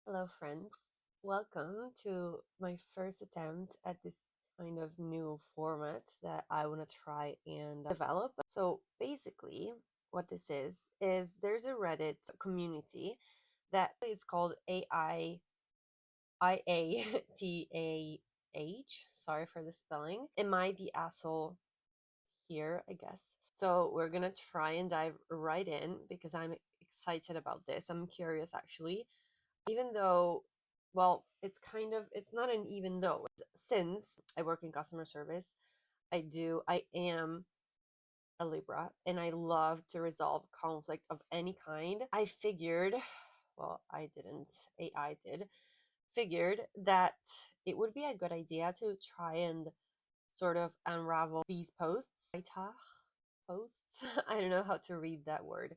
Hello, friends. Welcome to my first attempt at this kind of new format that I want to try and develop. So, basically, what this is there's a Reddit community that is called IATAH. Sorry for the spelling. Am I the asshole here, I guess? So, we're gonna try and dive right in because I'm excited about this. I'm curious actually, even though, well, it's not an even though. Since I work in customer service, I am a Libra and I love to resolve conflict of any kind. I figured, well, I didn't, AI did, figured that it would be a good idea to try and sort of unravel these posts. AITA posts. I don't know how to read that word.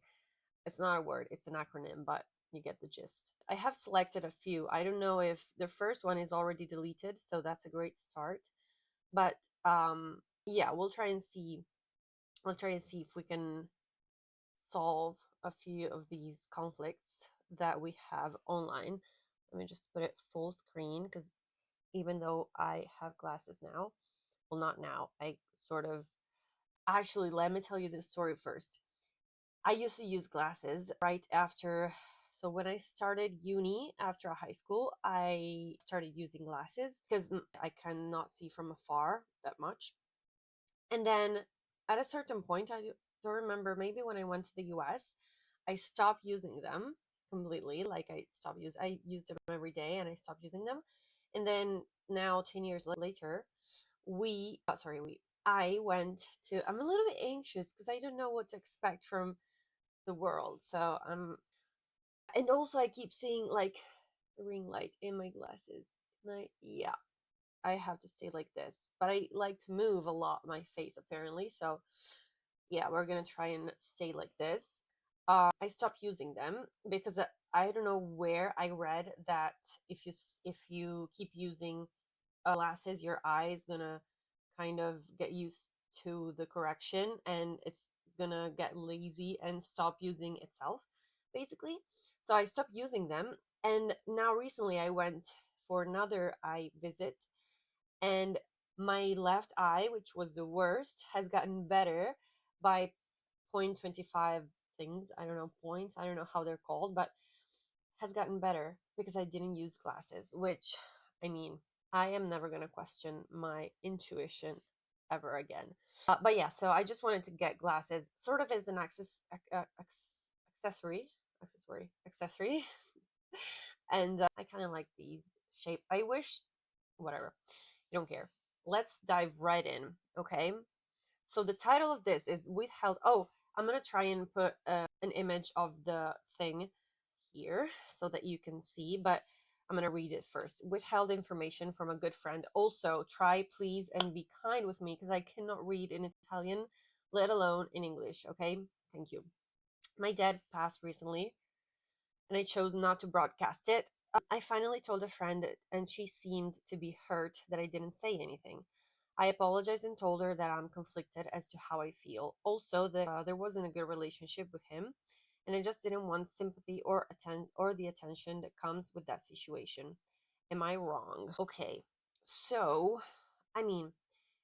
It's not a word, it's an acronym, but you get the gist. I have selected a few. I don't know if the first one is already deleted, so that's a great start. But yeah, we'll try and see. We'll try and see if we can solve a few of these conflicts that we have online. Let me just put it full screen because even though I have glasses now, well, not now, I sort of actually, let me tell you this story first. I used to use glasses right after. So when I started uni after high school, I started using glasses because I cannot see from afar that much. And then at a certain point, I don't remember, maybe when I went to the US, I stopped using them completely. Like I used them every day and I stopped using them. And then now, 10 years later, I went to, I'm a little bit anxious because I don't know what to expect from the world. So and also I keep seeing like a ring light in my glasses. Yeah, I have to stay like this. But I like to move a lot my face apparently. So yeah, we're gonna try and stay like this. I stopped using them because I don't know where I read that if you keep using glasses, your eye is gonna kind of get used to the correction and it's gonna get lazy and stop using itself, basically. So I stopped using them, and now recently I went for another eye visit, and my left eye, which was the worst, has gotten better by 0.25 things. I don't know, points, I don't know how they're called, but has gotten better because I didn't use glasses, which, I mean, I am never going to question my intuition ever again. But yeah, so I just wanted to get glasses sort of as an accessory, accessory. And I kind of like these shape. I wish, whatever, you don't care. Let's dive right in, okay? So the title of this is withheld. Oh, I'm gonna try and put an image of the thing here so that you can see, but I'm going to read it first. Withheld information from a good friend. Also, try, please, and be kind with me because I cannot read in Italian, let alone in English, okay? Thank you. My dad passed recently, and I chose not to broadcast it. I finally told a friend, and she seemed to be hurt that I didn't say anything. I apologized and told her that I'm conflicted as to how I feel. Also, that there wasn't a good relationship with him, and I just didn't want sympathy or the attention that comes with that situation. Am I wrong? Okay, so I mean,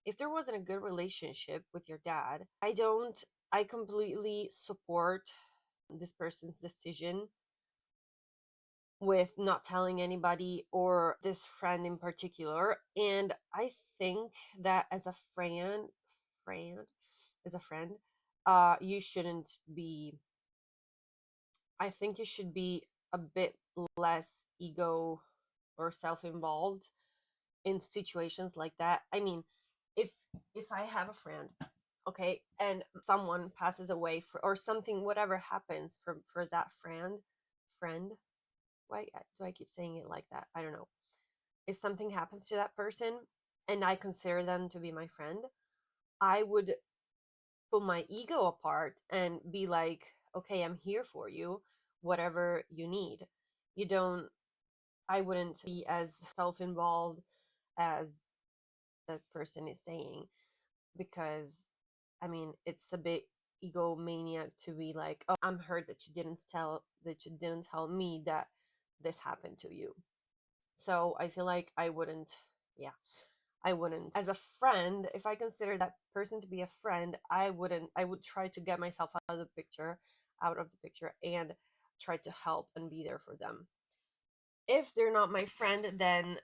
if there wasn't a good relationship with your dad, I completely support this person's decision with not telling anybody or this friend in particular. And I think that as a friend, as a friend, you shouldn't be. I think you should be a bit less ego or self-involved in situations like that. I mean, if if I have a friend, okay, and someone passes away or something, whatever happens for that friend, why do I keep saying it like that? I don't know. If something happens to that person and I consider them to be my friend, I would put my ego apart and be like, okay, I'm here for you, whatever you need. You don't, I wouldn't be as self involved as that person is saying, because I mean, it's a bit egomaniac to be like, oh, I'm hurt that you didn't tell me that this happened to you. So I feel like I wouldn't, yeah, I wouldn't. As a friend, if I consider that person to be a friend, I wouldn't, I would try to get myself out of the picture, and try to help and be there for them. If they're not my friend, then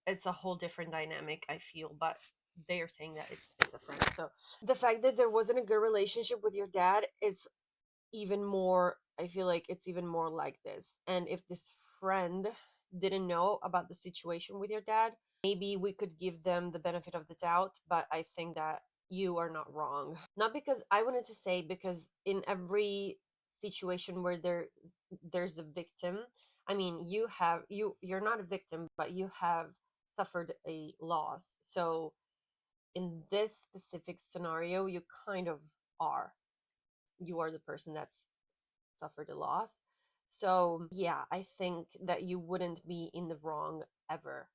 it's a whole different dynamic, I feel, but they are saying that it's a friend. So the fact that there wasn't a good relationship with your dad, it's even more, I feel like it's even more like this. And if this friend didn't know about the situation with your dad, maybe we could give them the benefit of the doubt, but I think that you are not wrong. Not because I wanted to say, because in every situation where there's a victim, I mean, you're not a victim, but you have suffered a loss. So in this specific scenario, you kind of are. You are the person that's suffered a loss. So, yeah, I think that you wouldn't be in the wrong ever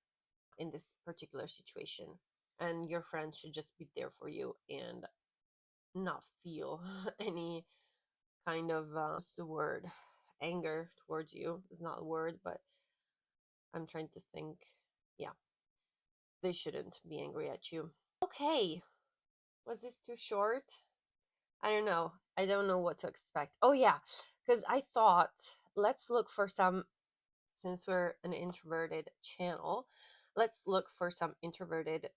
in this particular situation. And your friend should just be there for you and not feel any kind of, what's the word? Anger towards you. It's not a word, but I'm trying to think. Yeah, they shouldn't be angry at you. Okay, was this too short? I don't know. I don't know what to expect. Oh, yeah, because I thought, let's look for some, since we're an introverted channel, let's look for some introverted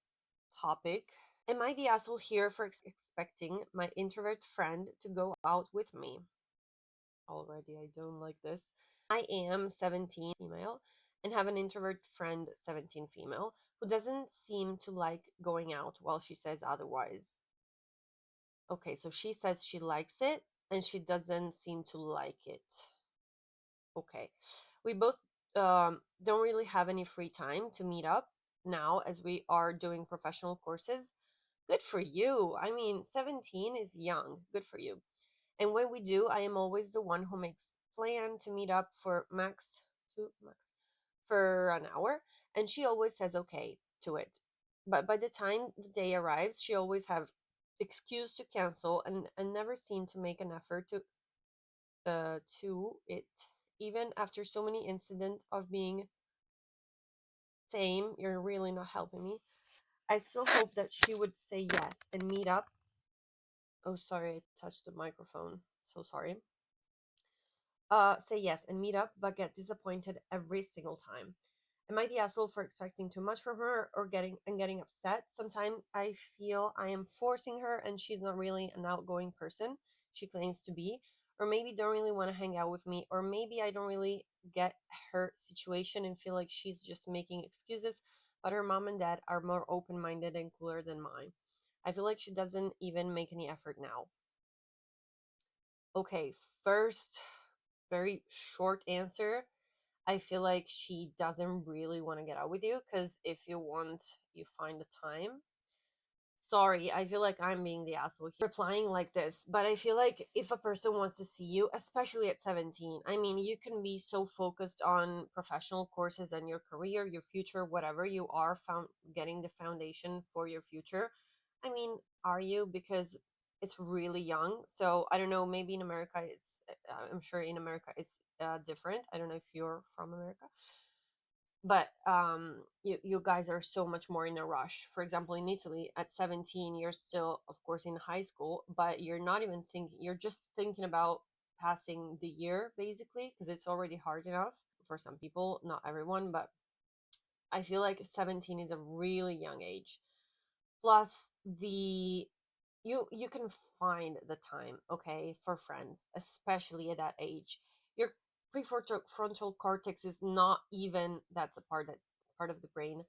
topic. Am I the asshole here for expecting my introvert friend to go out with me? Already, I don't like this. I am 17 female and have an introvert friend, 17 female, who doesn't seem to like going out while she says otherwise. Okay, so she says she likes it and she doesn't seem to like it. Okay. We both don't really have any free time to meet up now as we are doing professional courses. Good for you. I mean, 17 is young. Good for you. And when we do, I am always the one who makes plan to meet up for max for an hour, and she always says okay to it. But by the time the day arrives, she always have excuse to cancel and never seem to make an effort to it, even after so many incidents of being same. You're really not helping me. I still hope that she would say yes and meet up. Oh, sorry, I touched the microphone. So sorry. Say yes and meet up, but get disappointed every single time. Am I the asshole for expecting too much from her or getting upset? Sometimes I feel I am forcing her and she's not really an outgoing person she claims to be, or maybe don't really want to hang out with me, or maybe I don't really get her situation and feel like she's just making excuses, but her mom and dad are more open-minded and cooler than mine. I feel like she doesn't even make any effort now. Okay, first, very short answer. I feel like she doesn't really want to get out with you, because if you want, you find the time. Sorry, I feel like I'm being the asshole here, replying like this, but I feel like if a person wants to see you, especially at 17, I mean, you can be so focused on professional courses and your career, your future, whatever you are, found getting the foundation for your future. I mean, are you? Because it's really young. So I don't know, maybe in America I'm sure in America it's different. I don't know if you're from America, but you guys are so much more in a rush. For example, in Italy at 17, you're still of course in high school, but you're not even thinking, you're just thinking about passing the year basically, because it's already hard enough for some people, not everyone, but I feel like 17 is a really young age. Plus the you can find the time, okay, for friends, especially at that age. Your prefrontal cortex is not even, that's the part of the brain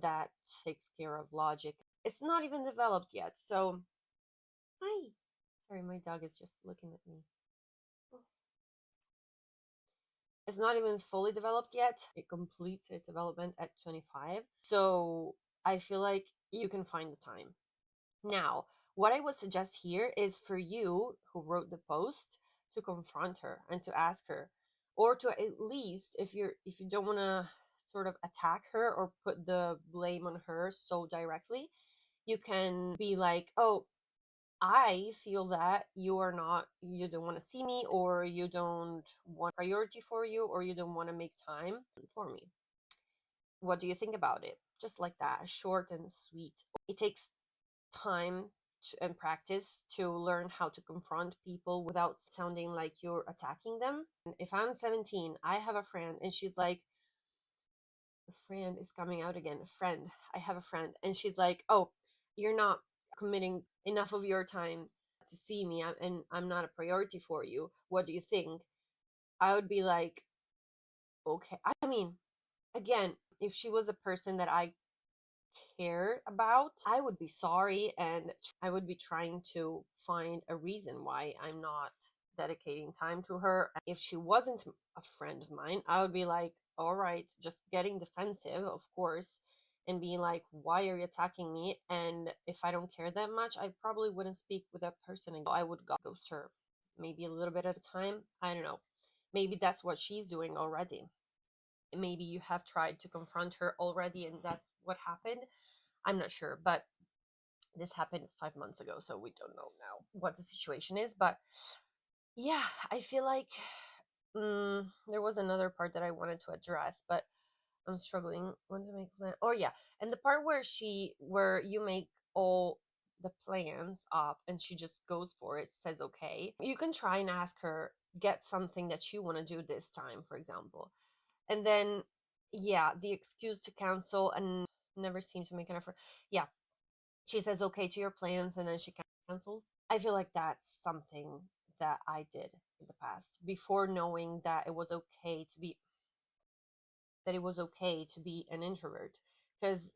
that takes care of logic. It's not even developed yet. So hi, sorry, my dog is just looking at me. It's not even fully developed yet. It completes its development at 25. So I feel like you can find the time. Now, what I would suggest here is for you who wrote the post to confront her and to ask her, or to at least, if you don't want to sort of attack her or put the blame on her so directly, you can be like, "Oh, I feel that you don't want to see me, or you don't want priority for you, or you don't want to make time for me. What do you think about it? Just like that, short and sweet. It takes time and practice to learn how to confront people without sounding like you're attacking them. If I'm 17, I have a friend, and she's like, a friend is coming out again. A friend. I have a friend, and she's like, "Oh, you're not committing enough of your time to see me, and I'm not a priority for you. What do you think?" I would be like, "Okay." I mean, again, if she was a person that I care about, I would be sorry, and I would be trying to find a reason why I'm not dedicating time to her. If she wasn't a friend of mine, I would be like, all right, just getting defensive, of course, and being like, why are you attacking me? And if I don't care that much, I probably wouldn't speak with that person again. I would ghost her, maybe a little bit at a time. I don't know. Maybe that's what she's doing already. Maybe you have tried to confront her already, and that's what happened. I'm not sure, but this happened 5 months ago, so we don't know now what the situation is. But yeah, I feel like there was another part that I wanted to address, but I'm struggling. When to make plan? Oh yeah, and the part where you make all the plans up and she just goes for it, says okay. You can try and ask her, get something that you want to do this time, for example, and then yeah, the excuse to cancel and never seem to make an effort. Yeah, she says okay to your plans and then she cancels. I feel like that's something that I did in the past before knowing that it was okay to be an introvert, because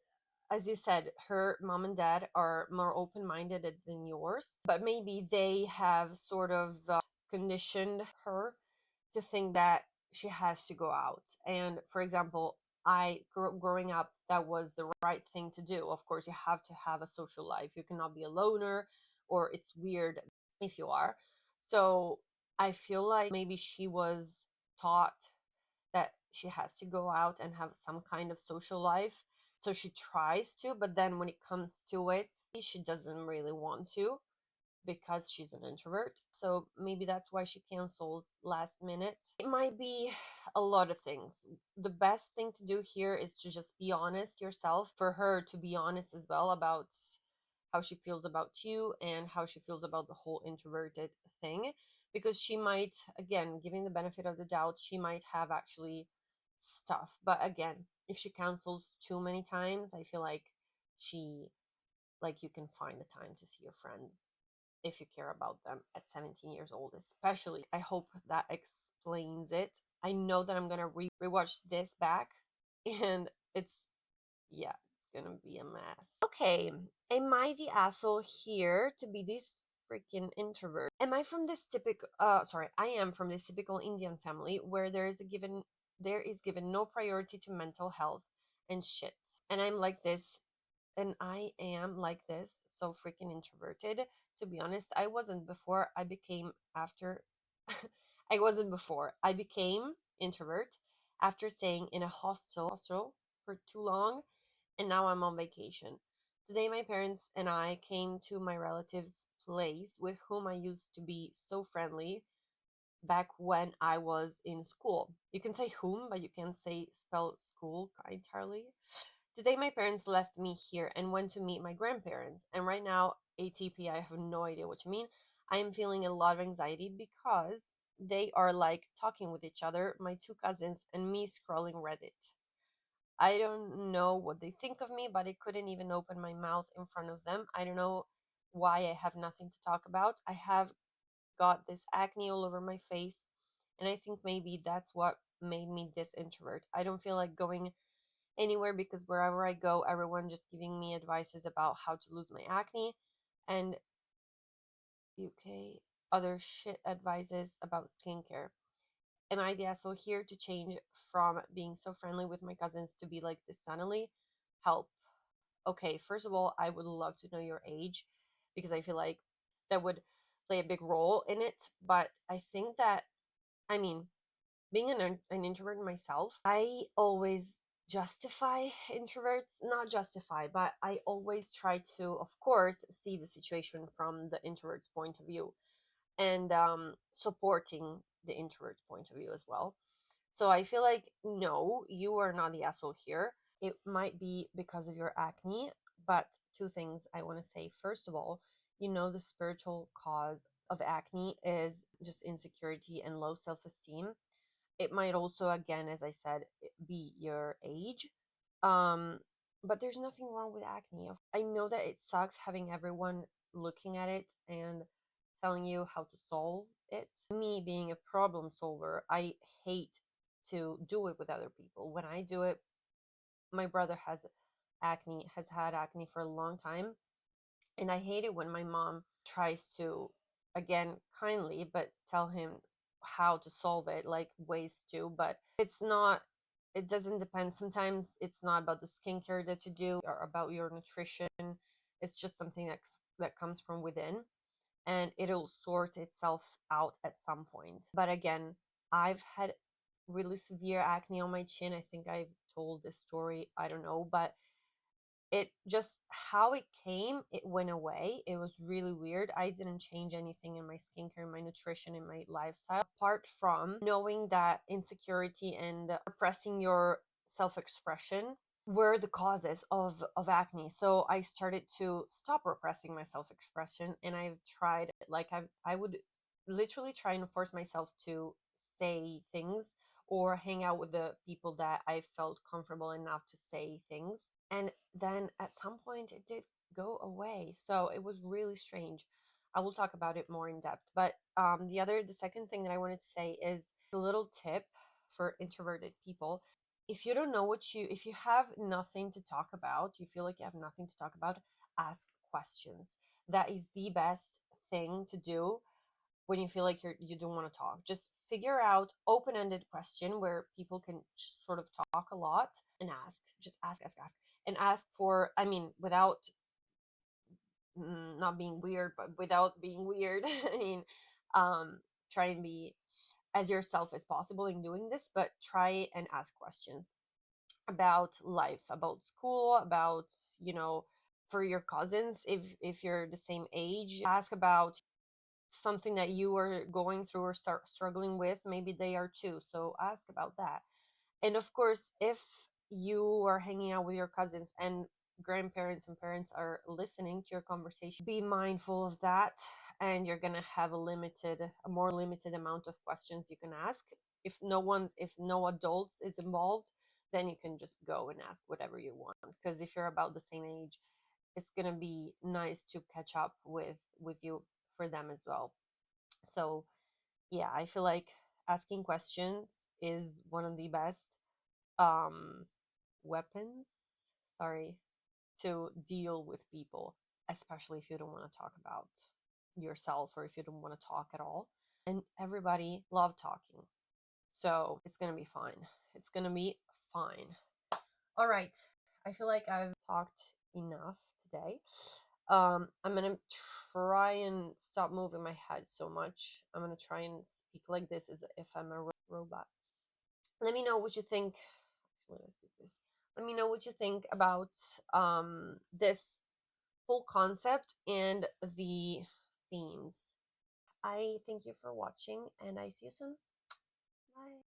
as you said, her mom and dad are more open-minded than yours, but maybe they have sort of conditioned her to think that she has to go out. And for example, growing up, that was the right thing to do. Of course, you have to have a social life. You cannot be a loner, or it's weird if you are. So I feel like maybe she was taught that she has to go out and have some kind of social life. So she tries to, but then when it comes to it, she doesn't really want to because she's an introvert. So maybe that's why she cancels last minute. It might be a lot of things. The best thing to do here is to just be honest yourself, for her to be honest as well about how she feels about you and how she feels about the whole introverted thing. Because she might, again, giving the benefit of the doubt, she might have actually stuff. But again, if she cancels too many times, I feel like she, like, you can find the time to see your friends if you care about them at 17 years old, especially. I hope that explains it. I know that I'm gonna rewatch this back, and it's, yeah, it's gonna be a mess. Okay, am I the asshole here to be this freaking introvert? Am I from this typical? Sorry, I am from this typical Indian family where there is given no priority to mental health and shit, and I am like this, so freaking introverted. To be honest, I wasn't before. I became after. I wasn't before. I became introvert after staying in a hostel for too long, and now I'm on vacation. Today, my parents and I came to my relative's place with whom I used to be so friendly back when I was in school. You can say whom, but you can't say spell school entirely. Today, my parents left me here and went to meet my grandparents. And right now, ATP, I have no idea what you mean. I am feeling a lot of anxiety because they are like talking with each other, my two cousins, and me scrolling Reddit. I don't know what they think of me, but I couldn't even open my mouth in front of them. I don't know why I have nothing to talk about. I have got this acne all over my face, and I think maybe that's what made me this introvert. I don't feel like going anywhere because wherever I go, everyone just giving me advices about how to lose my acne, and UK other shit advices about skincare. Am I the asshole here to change from being so friendly with my cousins to be like this suddenly? Help. Okay, first of all, I would love to know your age because I feel like that would play a big role in it. But I think that, I mean, being an introvert myself, I always justify introverts, not justify, but I always try to, of course, see the situation from the introvert's point of view, and supporting the introvert's point of view as well. So I feel like, no, you are not the asshole here. It might be because of your acne, but two things I want to say. First of all, the spiritual cause of acne is just insecurity and low self esteem. It might also, again, as I said, be your age. Um, but there's nothing wrong with acne. I know that it sucks having everyone looking at it and telling you how to solve it. Me being a problem solver, I hate to do it with other people. When I do it, my brother has had acne for a long time, and I hate it when my mom tries to, again, kindly, but tell him how to solve it, like ways to, but it doesn't depend. Sometimes it's not about the skincare that you do or about your nutrition. It's just something that comes from within, and it'll sort itself out at some point. But again, I've had really severe acne on my chin. I think I've told this story, I don't know, but it just, how it came, it went away. It was really weird. I didn't change anything in my skincare, my nutrition, in my lifestyle, apart from knowing that insecurity and repressing your self-expression were the causes of acne. So I started to stop repressing my self-expression, and I've tried, like, I would literally try and force myself to say things or hang out with the people that I felt comfortable enough to say things. And then at some point it did go away. So it was really strange. I will talk about it more in depth. But the second thing that I wanted to say is a little tip for introverted people. If you have nothing to talk about, you feel like you have nothing to talk about, ask questions. That is the best thing to do when you feel like you don't want to talk. Just figure out open-ended question where people can sort of talk a lot, and ask, and ask for, I mean, without not being weird, but without being weird. I mean, um, try and be as yourself as possible in doing this, but try and ask questions about life, about school, about, for your cousins, if you're the same age, ask about something that you are going through or start struggling with. Maybe they are too, so ask about that. And of course, if you are hanging out with your cousins and grandparents and parents are listening to your conversation, be mindful of that, and you're going to have a more limited amount of questions you can ask. If no adults is involved, then you can just go and ask whatever you want, because if you're about the same age, it's going to be nice to catch up with you for them as well. So yeah, I feel like asking questions is one of the best um weapons, sorry, to deal with people, especially if you don't want to talk about yourself or if you don't want to talk at all. And everybody love talking, so it's gonna be fine. It's gonna be fine. All right, I feel like I've talked enough today. I'm gonna try and stop moving my head so much. I'm gonna try and speak like this as if I'm a robot. Let me know what you think. Let's do this. Let me know what you think about this whole concept and the themes. I thank you for watching, and I see you soon. Bye.